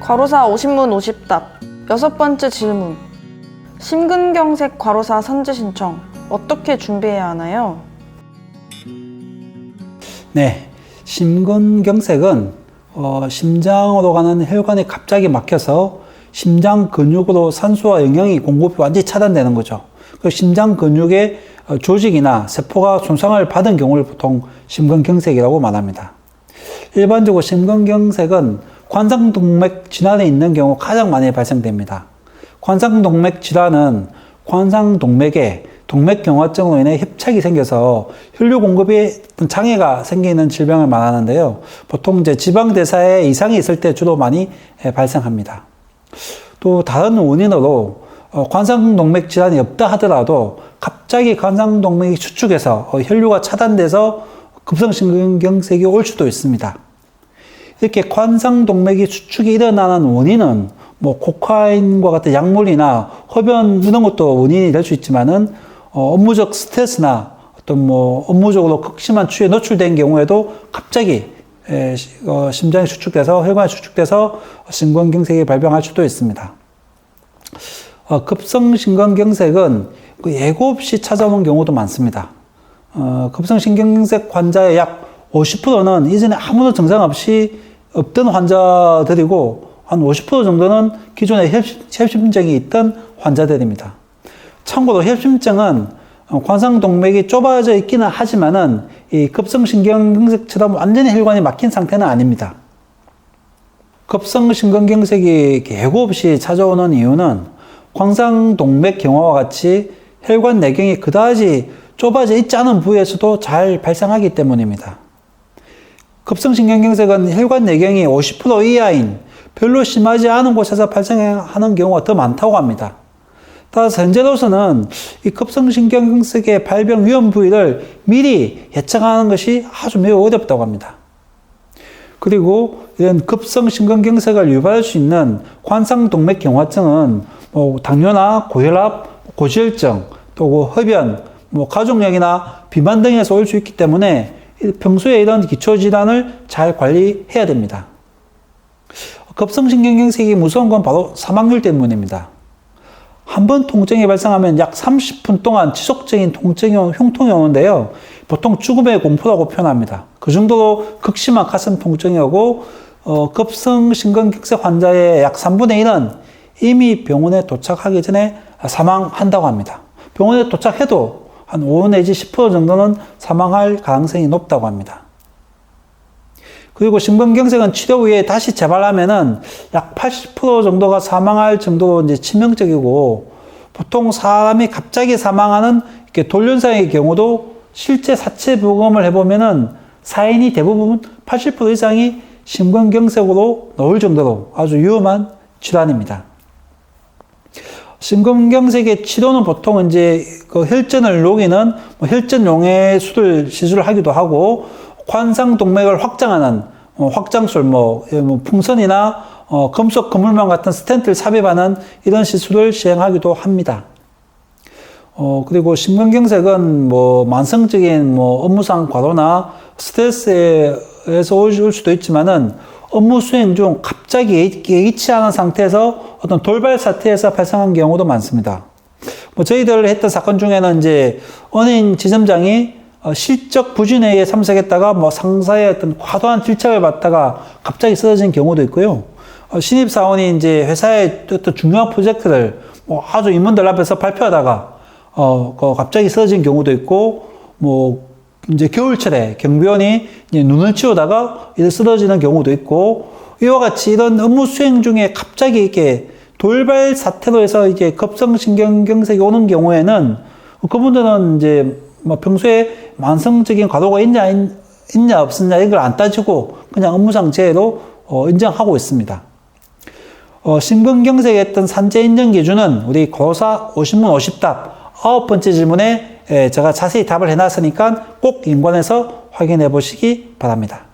과로사 50문 50답. 6번째 질문. 심근경색 과로사 선제 신청 어떻게 준비해야 하나요? 네, 심근경색은 심장으로 가는 혈관이 갑자기 막혀서 심장 근육으로 산소와 영양이 공급이 완전히 차단되는 거죠. 그 심장 근육의 조직이나 세포가 손상을 받은 경우를 보통 심근경색이라고 말합니다. 일반적으로 심근경색은 관상동맥 질환에 있는 경우 가장 많이 발생됩니다. 관상동맥 질환은 관상동맥에 동맥경화증으로 인해 협착이 생겨서 혈류 공급에 장애가 생기는 질병을 말하는데요. 보통 이제 지방대사에 이상이 있을 때 주로 많이 발생합니다. 또 다른 원인으로 관상동맥 질환이 없다 하더라도 갑자기 관상동맥이 수축해서 혈류가 차단돼서 급성심근경색이 올 수도 있습니다. 이렇게 관상동맥이 수축이 일어나는 원인은 코카인과 같은 약물이나 흡연 이런 것도 원인이 될 수 있지만은 업무적 스트레스나 어떤 업무적으로 극심한 추위에 노출된 경우에도 갑자기 심장이 수축돼서 혈관이 수축돼서 심근경색이 발병할 수도 있습니다. 급성심근경색은 예고 없이 찾아오는 경우도 많습니다. 급성심근경색 환자의 약 50%는 이전에 아무런 증상 없이 없던 환자들이고 한 50% 정도는 기존에 협심증이 있던 환자들입니다. 참고로 협심증은 관상동맥이 좁아져 있기는 하지만은 이 급성심근경색처럼 완전히 혈관이 막힌 상태는 아닙니다. 급성심근경색이 예고 없이 찾아오는 이유는 관상동맥 경화와 같이 혈관 내경이 그다지 좁아져 있지 않은 부위에서도 잘 발생하기 때문입니다. 급성심근경색은 혈관 내경이 50% 이하인 별로 심하지 않은 곳에서 발생하는 경우가 더 많다고 합니다. 따라서 현재로서는 이 급성심근경색의 발병 위험 부위를 미리 예측하는 것이 아주 매우 어렵다고 합니다. 그리고 이런 급성심근경색을 유발할 수 있는 관상동맥 경화증은 당뇨나 고혈압, 고지혈증, 또 흡연, 가족력이나 비만 등에서 올 수 있기 때문에 평소에 이런 기초질환을 잘 관리해야 됩니다. 급성심근경색이 무서운 건 바로 사망률 때문입니다. 한 번 통증이 발생하면 약 30분 동안 지속적인 흉통이 오는데요. 보통 죽음의 공포라고 표현합니다. 그 정도로 극심한 가슴 통증이 오고 급성심근경색 환자의 약 3분의 1은 이미 병원에 도착하기 전에 사망한다고 합니다. 병원에 도착해도 한 5 내지 10% 정도는 사망할 가능성이 높다고 합니다. 그리고 심근경색은 치료 후에 다시 재발하면은 약 80% 정도가 사망할 정도로 이제 치명적이고, 보통 사람이 갑자기 사망하는 이렇게 돌연사의 경우도 실제 사체 부검을 해보면은 사인이 대부분 80% 이상이 심근경색으로 나올 정도로 아주 위험한 질환입니다. 심근경색의 치료는 보통 이제 혈전을 녹이는 혈전용해 시술을 하기도 하고, 관상동맥을 확장하는 확장술, 풍선이나 금속 그물망 같은 스텐트를 삽입하는 이런 시술을 시행하기도 합니다. 그리고 심근경색은 만성적인 업무상 과로나 스트레스에서 올 수도 있지만은 업무 수행 중 갑자기 예기치 않은 상태에서 어떤 돌발 사태에서 발생한 경우도 많습니다. 저희들 했던 사건 중에는 이제 은행 지점장이 실적 부진에 의해 참석했다가 상사의 어떤 과도한 질책을 받다가 갑자기 쓰러진 경우도 있고요. 신입사원이 이제 회사의 어떤 중요한 프로젝트를 아주 임원들 앞에서 발표하다가 갑자기 쓰러진 경우도 있고, 이제 겨울철에 경비원이 이제 눈을 치우다가 쓰러지는 경우도 있고, 이와 같이 이런 업무 수행 중에 갑자기 이렇게 돌발 사태로 해서 이제 급성심근경색이 오는 경우에는 그분들은 이제 평소에 만성적인 과로가 있냐 없느냐 이걸 안 따지고 그냥 업무상 재해로 인정하고 있습니다. 심근경색에 했던 산재 인정 기준은 우리 과로사 50문 50답 9번째 질문에 제가 자세히 답을 해놨으니까 꼭 인관해서 확인해 보시기 바랍니다.